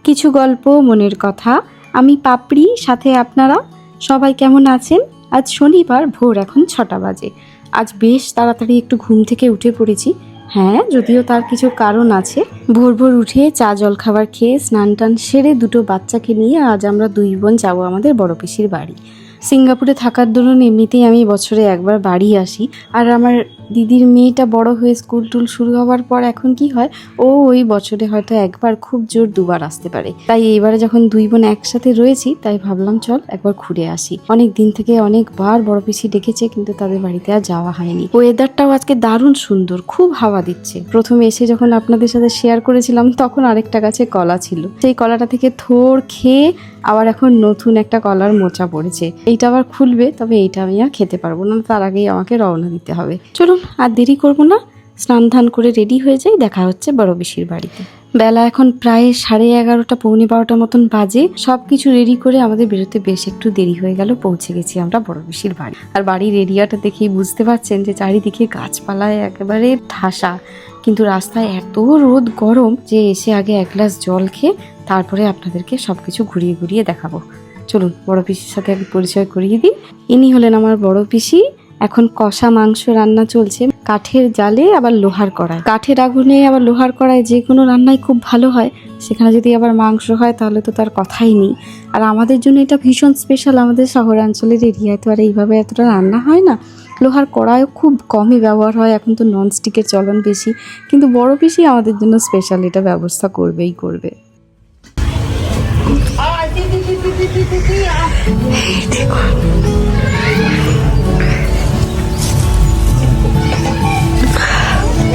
কিছু গল্প মনের কথা। আমি পাপড়ি, সাথে আপনারা সবাই কেমন আছেন? আজ শনিবার, ভোর এখন 6টা বাজে। আজ বেশ তাড়াতাড়ি একটু ঘুম থেকে উঠে পড়েছি। হ্যাঁ, যদিও তার কিছু কারণ আছে। ভোর ভোর উঠে চা জল খাবার খেয়ে স্নান টান সেরে দুটো বাচ্চাকে নিয়ে আজ আমরা দুই বোন যাবো আমাদের বড় পিসির বাড়ি। সিঙ্গাপুরে থাকার দরুন এমনিতেই আমি বছরে একবার বাড়ি আসি। আর আমার দিদির মেয়েটা বড় হয়ে স্কুল টুল শুরু হওয়ার পর এখন কি হয়, ও ওই বছরে হয়তো একবার, খুব জোর দুবার আসতে পারে। তাই এইবারে যখন দুই বোন একসাথে রয়েছি, তাই ভাবলাম চল একবার ঘুরে আসি। অনেক দিন থেকে অনেকবার বড় পিসি ডেকেছে, কিন্তু তাদের বাড়িতে আর যাওয়া হয়নি। ওয়েদারটাও আজকে দারুণ সুন্দর, খুব হাওয়া দিচ্ছে। প্রথমে এসে যখন আপনাদের সাথে শেয়ার করেছিলাম, তখন আরেকটা গাছে কলা ছিল। সেই কলাটা থেকে থোড় খেয়ে আবার এখন নতুন একটা কলার মোচা পড়েছে। এইটা আবার খুলবে, তবে এইটা আমি আর খেতে পারবো না, তার আগেই আমাকে রওনা দিতে হবে। চলুন আর দেরি করবো না, স্নান ধান করে রেডি হয়ে যাই। দেখা হচ্ছে বড় পিসির বাড়িতে। বেলা এখন প্রায় 11:30 পৌনে 12টার মতন বাজে। সবকিছু রেডি করে আমাদের বেরোতে বেশ একটু দেরি হয়ে গেল। পৌঁছে গেছি আমরা বড় পিসির বাড়ি। আর বাড়ির এরিয়াটা দেখেই বুঝতে পারছেন যে চারিদিকে গাছপালায় একেবারে ঠাসা, কিন্তু রাস্তায় এত রোদ গরম যে এসে আগে এক গ্লাস জল খেয়ে তারপরে আপনাদেরকে সবকিছু ঘুরিয়ে ঘুরিয়ে দেখাবো। চলুন বড় পিসির সাথে আমি পরিচয় করিয়ে দিই। ইনি হলেন আমার বড় পিসি। এখন কষা মাংস রান্না চলছে কাঠের জালে, আবার লোহার কড়াই। কাঠের আগুনে আবার লোহার কড়াই যে কোনো রান্নাই খুব ভালো হয়, সেখানে যদি আবার মাংস হয় তাহলে তো তার কথাই নেই। আর আমাদের জন্য এটা ভীষণ স্পেশাল। আমাদের শহরাঞ্চলের এরিয়ায় তো আর এইভাবে এতটা রান্না হয় না। লোহার কড়াইও খুব কমই ব্যবহার হয়, এখন তো ননস্টিকের চলন বেশি। কিন্তু বড় পিসি আমাদের জন্য স্পেশাল এটা ব্যবস্থা করবেই করবে।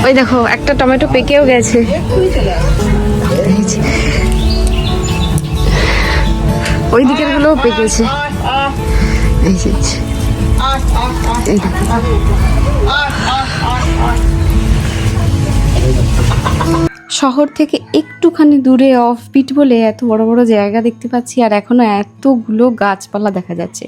ওই দেখো একটা টমেটো পেকেও গেছে। ওই দিকের গুলোও পেকেছে। এই যে শহর থেকে একটুখানি দূরে অফবিট বলে এত বড় বড় জায়গা দেখতে পাচ্ছি, আর এখনো এতগুলো গাছপালা দেখা যাচ্ছে।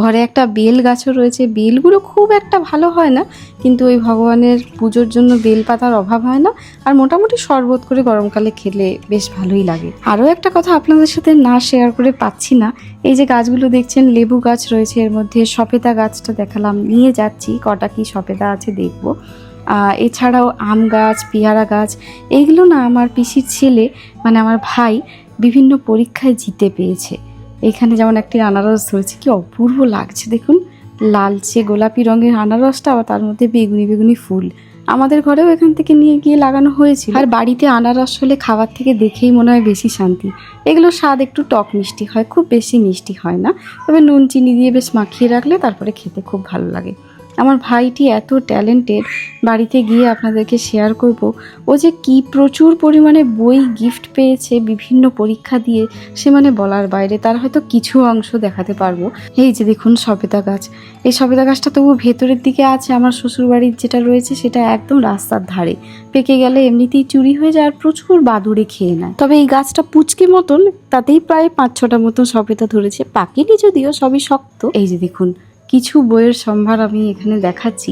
ঘরে একটা বেল গাছও রয়েছে। বেলগুলো খুব একটা ভালো হয় না, কিন্তু ওই ভগবানের পুজোর জন্য বেল পাতার অভাব হয় না। আর মোটামুটি শরবত করে গরমকালে খেলে বেশ ভালোই লাগে। আরও একটা কথা আপনাদের সাথে না শেয়ার করে পাচ্ছি না, এই যে গাছগুলো দেখছেন, লেবু গাছ রয়েছে, এর মধ্যে সপেতা গাছটা দেখালাম, নিয়ে যাচ্ছি কটা কি সপেতা আছে দেখবো। এছাড়াও আম গাছ, পেয়ারা গাছ, এইগুলো না আমার পিসির ছেলে মানে আমার ভাই বিভিন্ন পরীক্ষায় জিতে পেয়েছে। এখানে যেমন একটি আনারস ধরেছে, কি অপূর্ব লাগছে দেখুন, লালচে গোলাপি রঙের আনারসটা, আবার তার মধ্যে বেগুনি বেগুনি ফুল। আমাদের ঘরেও এখান থেকে নিয়ে গিয়ে লাগানো হয়েছিল। আর বাড়িতে আনারস হলে খাবার থেকে দেখেই মনে হয় বেশি শান্তি। এগুলো স্বাদ একটু টক মিষ্টি হয়, খুব বেশি মিষ্টি হয় না, তবে নুন চিনি দিয়ে বেশ মাখিয়ে রাখলে তারপরে খেতে খুব ভালো লাগে। আমার ভাইটি এত ট্যালেন্টেড, বাড়িতে গিয়ে আপনাদেরকে শেয়ার করব ও যে কি প্রচুর পরিমাণে বই গিফট পেয়েছে বিভিন্ন পরীক্ষা দিয়ে, সে মানে বলার বাইরে। তার হয়তো কিছু অংশ দেখাতে পারবো। এই যে দেখুন সবেদা গাছ, এই সবেদা গাছটা তবু ভেতরের দিকে আছে। আমার শ্বশুরবাড়ির যেটা রয়েছে সেটা একদম রাস্তার ধারে, পেকে গেলে এমনিতেই চুরি হয়ে যায় আর প্রচুর বাদুড়ে খেয়ে নেয়। তবে এই গাছটা পুচকি মতন, তাতেই প্রায় 5-6টা মতন সবেদা ধরেছে, পাকেনি যদিও, সবই শক্ত। এই যে দেখুন কিছু বইয়ের সম্ভার আমি এখানে দেখাচ্ছি।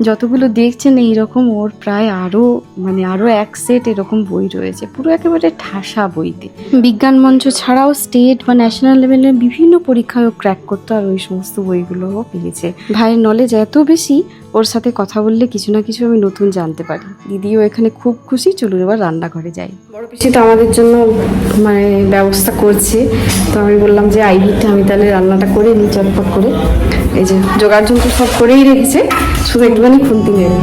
যতগুলো দেখছেন এইরকম ওর প্রায় আরো এক সেট এরকম বই রয়েছে, পুরো একেবারে ঠাসা বইতে। বিজ্ঞান মঞ্চ ছাড়াও স্টেট বা ন্যাশনাল লেভেলের বিভিন্ন পরীক্ষায়ও ক্র্যাক করতো, আর ওই সমস্ত বইগুলোও পেয়েছে। ভাইয়ের নলেজ এত বেশি, ওর সাথে কথা বললে কিছু না কিছু আমি নতুন জানতে পারি। দিদিও এখানে খুব খুশি। চলুন এবার রান্নাঘরে যাই। বড় পিসি তো আমাদের জন্য ব্যবস্থা করছে, তো আমি বললাম যে আইভিটা আমি তাহলে রান্নাটা করে নিই চটপট করে। এই যে জোগাড় যন্ত্র সব করেই রেখেছে, শুধু একটুখানি খুন্তি নেবে।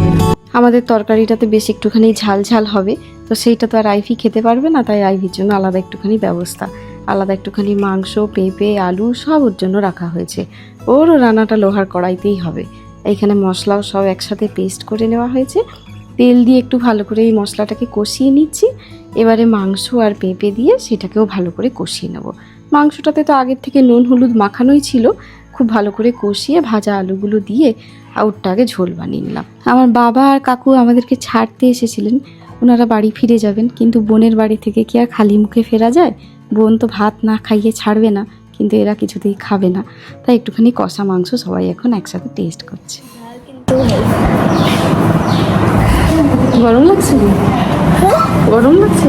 আমাদের তরকারিটাতে বেশ একটুখানি ঝাল ঝাল হবে, তো সেইটা তো আর আইভি খেতে পারবে না, তাই আইভির জন্য আলাদা একটুখানি ব্যবস্থা, আলাদা একটুখানি মাংস, পেঁপে, আলু সব ওর জন্য রাখা হয়েছে। ওরও রান্নাটা লোহার কড়াইতেই হবে। এইখানে মশলাও সব একসাথে পেস্ট করে নেওয়া হয়েছে। তেল দিয়ে একটু ভালো করে এই মশলাটাকে কষিয়ে নিচ্ছি। এবারে মাংস আর পেঁপে দিয়ে সেটাকেও ভালো করে কষিয়ে নেব। মাংসটাতে তো আগের থেকে নুন হলুদ মাখানোই ছিল। খুব ভালো করে কষিয়ে ভাজা আলুগুলো দিয়ে ওরটা আগে ঝোল বানিয়ে নিলাম। আমার বাবা আর কাকু আমাদেরকে ছাড়তে এসেছিলেন, ওনারা বাড়ি ফিরে যাবেন, কিন্তু বোনের বাড়ি থেকে কি আর খালি মুখে ফেরা যায়? বোন তো ভাত না খাইয়ে ছাড়বে না, কিন্তু এরা কিছুতেই খাবে না, তাই একটুখানি কষা মাংস সবাই এখন একসাথে টেস্ট করছে। গরম লাগছে? গরম লাগছে?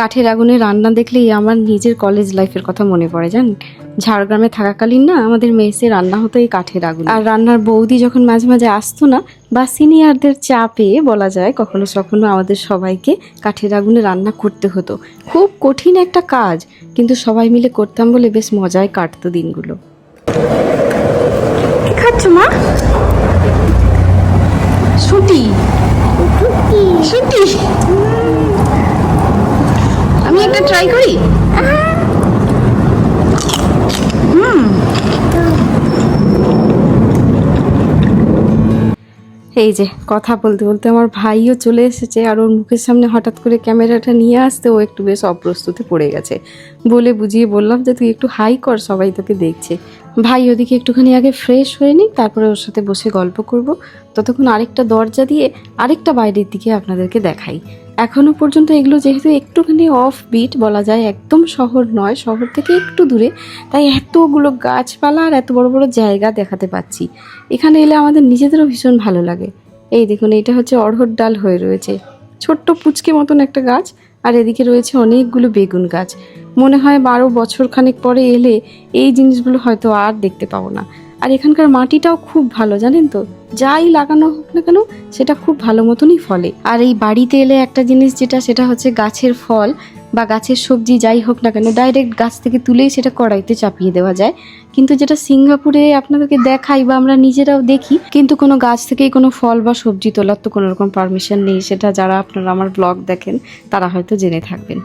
কাঠের আগুনে রান্না দেখলেই আমার নিজের কলেজ লাইফের কথা মনে পড়ে জানেন। ঝাড়গ্রামে থাকাকালীন না আমাদের মেসে রান্না হতো এই কাঠের আগুন। আর রান্নার বৌদি যখন মাঝে মাঝে আসতো না, বা সিনিয়রদের চাপে বলা যায় কখনো কখনো আমাদের সবাইকে কাঠের আগুনে রান্না করতে হতো। খুব কঠিন একটা কাজ, কিন্তু সবাই মিলে করতাম বলে বেশ মজায় কাটতো দিনগুলো। কি খাচ্ছ মা? শুটি শুটি, আমি একটা ট্রাই করি। এই যে কথা বলতে বলতে আমার ভাইও চলে এসেছে, আর ওর মুখের সামনে হঠাৎ করে ক্যামেরাটা নিয়ে আসতে ও একটু বেশ অপ্রস্তুতে পড়ে গেছে। বলে বুঝিয়ে বললাম যে তুই একটু হাই কর, সবাই তোকে দেখছে। ভাই ওদিকে একটুখানি আগে ফ্রেশ হয়ে নিই, তারপরে ওর সাথে বসে গল্প করব। ততক্ষণ আরেকটা দরজা দিয়ে আরেকটা বাইরের দিকে আপনাদেরকে দেখাই। এখনো পর্যন্ত এগুলো যেহেতু একটুখানি অফ বিট বলা যায়, একদম শহর নয়, শহর থেকে একটু দূরে, তাই এতগুলো গাছপালা আর এত বড় বড় জায়গা দেখাতে পাচ্ছি। এখানে এলে আমাদের নিজেদেরও ভীষণ ভালো লাগে। এই দেখুন, এটা হচ্ছে অড়হর ডাল হয়ে রয়েছে, ছোট্ট পুচকে মতন একটা গাছ। আর এদিকে রয়েছে অনেকগুলো বেগুন গাছ। মনে হয় 12 বছর খানেক পরে এলে এই জিনিসগুলো হয়তো আর দেখতে পাবো না। আর এখানকার মাটিটাও খুব ভালো জানেন তো, যাই লাগানো হোক না কেন সেটা খুব ভালো মতনই ফলে। আর এই বাড়িতে এলে একটা জিনিস যেটা, সেটা হচ্ছে গাছের ফল বা গাছের সবজি যাই হোক না কেন ডাইরেক্ট গাছ থেকে তুলেই সেটা কড়াইতে চাপিয়ে দেওয়া যায়। কিন্তু যেটা সিঙ্গাপুরে আপনাদেরকে দেখাই বা আমরা নিজেরাও দেখি, কিন্তু কোনো গাছ থেকেই কোনো ফল বা সবজি তোলার তো কোনো রকম পারমিশন নেই। সেটা যারা আপনারা আমার ব্লগ দেখেন তারা হয়তো জেনে থাকবেন।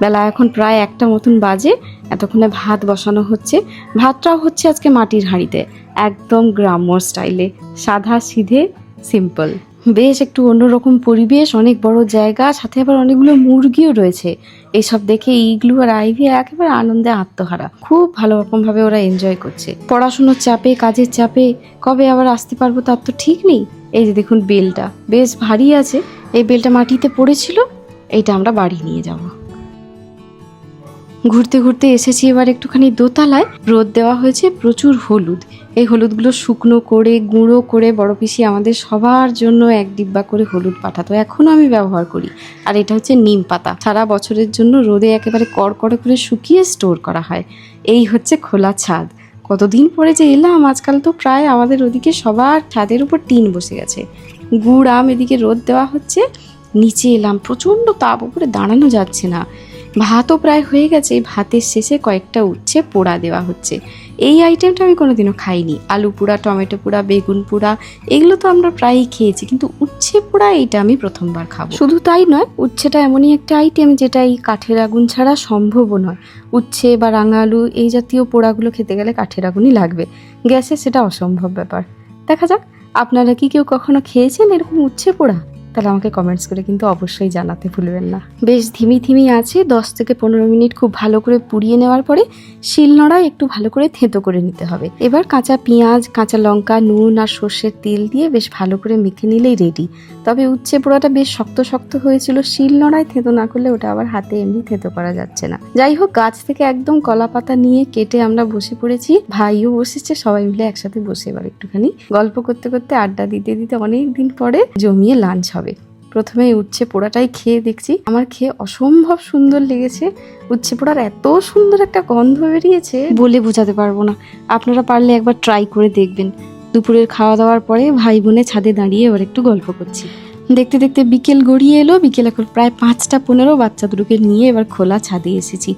বেলা এখন প্রায় 1টা মতন বাজে, এতক্ষণে ভাত বসানো হচ্ছে। ভাতটাও হচ্ছে আজকে মাটির হাঁড়িতে, একদম গ্রাম্য স্টাইলে, সাদা সিধে সিম্পল, বেশ একটু অন্যরকম পরিবেশ, অনেক বড় জায়গা, সাথে আবার অনেকগুলো মুরগিও রয়েছে। এইসব দেখে ইগলু আর আইভি একেবারে আনন্দে আত্মহারা, খুব ভালো রকম ভাবে ওরা এনজয় করছে। পড়াশুনোর চাপে, কাজের চাপে কবে আবার আসতে পারবো তার তো ঠিক নেই। এই যে দেখুন, বেলটা বেশ ভারী আছে, এই বেলটা মাটিতে পড়েছিল, এইটা আমরা বাড়ি নিয়ে যাবো। ঘুরতে ঘুরতে এসেছি এবার একটুখানি দোতলায়। রোদ দেওয়া হয়েছে প্রচুর হলুদ, এই হলুদগুলো শুকনো করে গুঁড়ো করে বড় পিসি আমাদের সবার জন্য 1 ডিব্বা করে হলুদ পাঠাতো, এখনো আমি ব্যবহার করি। আর এটা হচ্ছে নিম পাতা, সারা বছরের জন্য রোদে একেবারে কড়কড়ে করে শুকিয়ে স্টোর করা হয়। এই হচ্ছে খোলা ছাদ, কতদিন পরে যে এলাম। আজকাল তো প্রায় আমাদের ওদিকে সবার ছাদের উপর টিন বসে গেছে। গুড় আম এদিকে রোদ দেওয়া হচ্ছে, নিচে এলাম, প্রচণ্ড তাপ, উপরে দাঁড়ানো যাচ্ছে না। ভাতও প্রায় হয়ে গেছে, ভাতের শেষে কয়েকটা উচ্ছে পোড়া দেওয়া হচ্ছে। এই আইটেমটা আমি কোনোদিনও খাইনি। আলু পোড়া, টমেটো পোড়া, বেগুন পোড়া এগুলো তো আমরা প্রায়ই খেয়েছি, কিন্তু উচ্ছে পোড়া এইটা আমি প্রথমবার খাবো। শুধু তাই নয়, উচ্ছেটা এমনই একটা আইটেম যেটা এই কাঠের আগুন ছাড়া সম্ভবও নয়। উচ্ছে বা রাঙা আলু এই জাতীয় পোড়াগুলো খেতে গেলে কাঠের আগুনই লাগবে, গ্যাসে সেটা অসম্ভব ব্যাপার। দেখা যাক, আপনারা কি কেউ কখনো খেয়েছেন এরকম উচ্ছে পোড়া? তাহলে আমাকে কমেন্টস করে কিন্তু অবশ্যই জানাতে ভুলবেন না। বেশ ধিমি ধিমি আছে, 10 থেকে 15 মিনিট খুব ভালো করে পুড়িয়ে নেওয়ার পরে শিলনোড়ায় একটু ভালো করে থেঁতো করে নিতে হবে। এবার কাঁচা পেঁয়াজ, কাঁচা লঙ্কা, নুন আর সর্ষের তেল দিয়ে বেশ ভালো করে মেখে নিলেই রেডি। তবে উচ্ছে পোড়াটা বেশ শক্ত শক্ত হয়েছিল, শিলনোড়ায় থেঁতো না করলে ওটা আবার হাতে এমনি থেঁতো করা যাচ্ছে না। যাই হোক, গাছ থেকে একদম কলা পাতা নিয়ে কেটে আমরা বসে পড়েছি, ভাইও বসেছে, সবাই মিলে একসাথে বসে এবার একটুখানি গল্প করতে করতে, আড্ডা দিতে দিতে অনেক দিন পরে জমিয়ে লাঞ্চ হবে। প্রথমে উচ্ছে পোড়াটাই খেয়ে দেখছি, আমার খেয়ে অসম্ভব সুন্দর লেগেছে। উচ্ছে পোড়ার এত সুন্দর একটা গন্ধ বেরিয়েছে বলে বোঝাতে পারবো না। আপনারা পারলে একবার ট্রাই করে দেখবেন। দুপুরের খাওয়া দাওয়ার পরে ভাই বোনে ছাদে দাঁড়িয়ে এবার একটু গল্প করছি। দেখতে দেখতে বিকেল গড়িয়ে এলো। বিকেল এখন প্রায় 5টা 15, বাচ্চা দুটোকে নিয়ে এবার খোলা ছাদে এসেছি।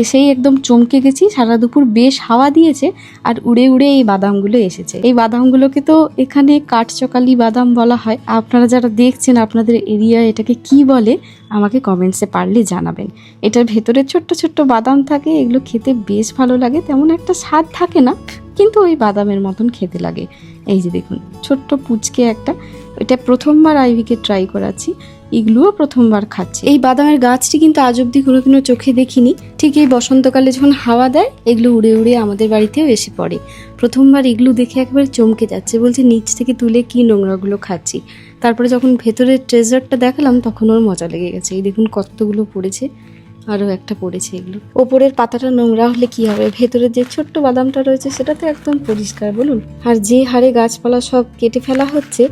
এসেই একদম চমকে গেছি, সারা দুপুর বেশ হাওয়া দিয়েছে আর উড়ে উড়ে এই বাদামগুলো এসেছে। এই বাদামগুলোকে তো এখানে কাঠচকালি বাদাম বলা হয়। আপনারা যারা দেখছেন আপনাদের এরিয়া এটাকে কি বলে আমাকে কমেন্টসে পারলে জানাবেন। এটার ভেতরে ছোট্ট ছোট্ট বাদাম থাকে, এগুলো খেতে বেশ ভালো লাগে, তেমন একটা স্বাদ থাকে না, কিন্তু ওই বাদামের মতন খেতে লাগে। এই যে দেখুন, ছোট্ট পুচকে একটা, এটা প্রথমবার আইভিকে ট্রাই করাচ্ছি, এগুলোও প্রথমবার খাচ্ছে। এই বাদামের গাছটি কিন্তু আজ অব্দি কোনোদিনও চোখে দেখিনি। ঠিক এই বসন্তকালে যখন হাওয়া দেয় এগুলো উড়ে উড়ে আমাদের বাড়িতেও এসে পড়ে। প্রথমবার এগুলো দেখে একেবারে চমকে যাচ্ছে, বলছে নিচ থেকে তুলে কি নোংরাগুলো খাচ্ছি। তারপরে যখন ভেতরের ট্রেজারটা দেখালাম তখন ওর মজা লেগে গেছে। এই দেখুন কতগুলো পড়েছে, আরও একটা পড়েছে। এগুলো ওপরের পাতাটা নোংরা হলে কি হবে, ভেতরের যে ছোট্ট বাদামটা রয়েছে সেটা তো একদম পরিষ্কার বলুন। আর যে হারে গাছপালা সব কেটে ফেলা হচ্ছে,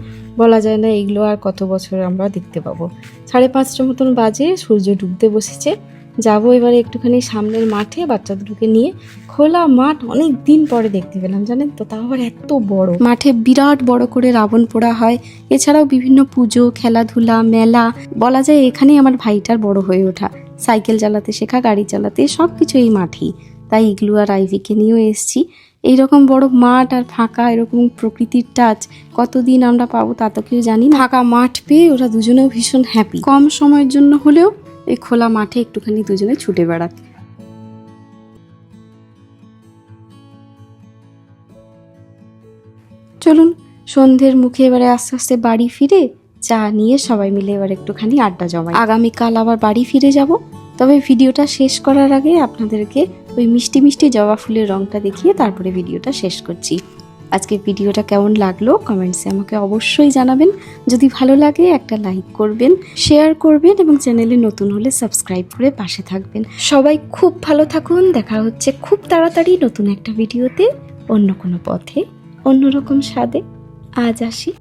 বলা যায় না এগুলো আর কত বছর আমরা দেখতে পাবো। 5:30 মতন বাজে, সূর্য ডুবতে বসেছে। যাবো এবারে একটুখানি সামনের মাঠে বাচ্চা দুটোকে নিয়ে। খোলা মাঠ অনেক দিন পরে দেখতে পেলাম, জানেন তো, তাও আবার এত বড় মাঠে বিরাট বড় করে রাবণ পোড়া হয়। এছাড়াও বিভিন্ন পুজো, খেলাধুলা, মেলা, বলা যায় এখানেই আমার ভাইটার বড় হয়ে ওঠা। সাইকেল চালাতে শেখা, গাড়ি চালাতে, সবকিছু এই মাঠেই। তাই ইগলু আর আইভিকে নিয়েও এসেছি। এইরকম বড় মাঠ আর ফাঁকা এরকম প্রকৃতির টাচ কতদিন আমরা পাবো তা তো কেউ জানি না। ফাঁকা মাঠ পেয়ে ওরা দুজনেও ভীষণ হ্যাপি। কম সময়ের জন্য হলেও এই খোলা মাঠে একটুখানি দুজনে ছুটে বেড়াতে। চলুন সন্ধ্যের মুখে এবারে আস্তে আস্তে বাড়ি ফিরে চা নিয়ে সবাই মিলে এবার একটুখানি আড্ডা জমাই। আগামীকাল আবার বাড়ি ফিরে যাব। তবে ভিডিওটা শেষ করার আগে আপনাদেরকে ওই মিষ্টি মিষ্টি জবা ফুলের রংটা দেখিয়ে তারপরে ভিডিওটা শেষ করছি। আজকে ভিডিওটা কেমন লাগলো কমেন্টসে আমাকে অবশ্যই জানাবেন। যদি ভালো লাগে একটা লাইক করবেন, শেয়ার করবেন এবং চ্যানেলে নতুন হলে সাবস্ক্রাইব করে পাশে থাকবেন। সবাই খুব ভালো থাকুন। দেখা হচ্ছে খুব তাড়াতাড়ি নতুন একটা ভিডিওতে, অন্য কোনো পথে, অন্যরকম স্বাদে। আজ আসি।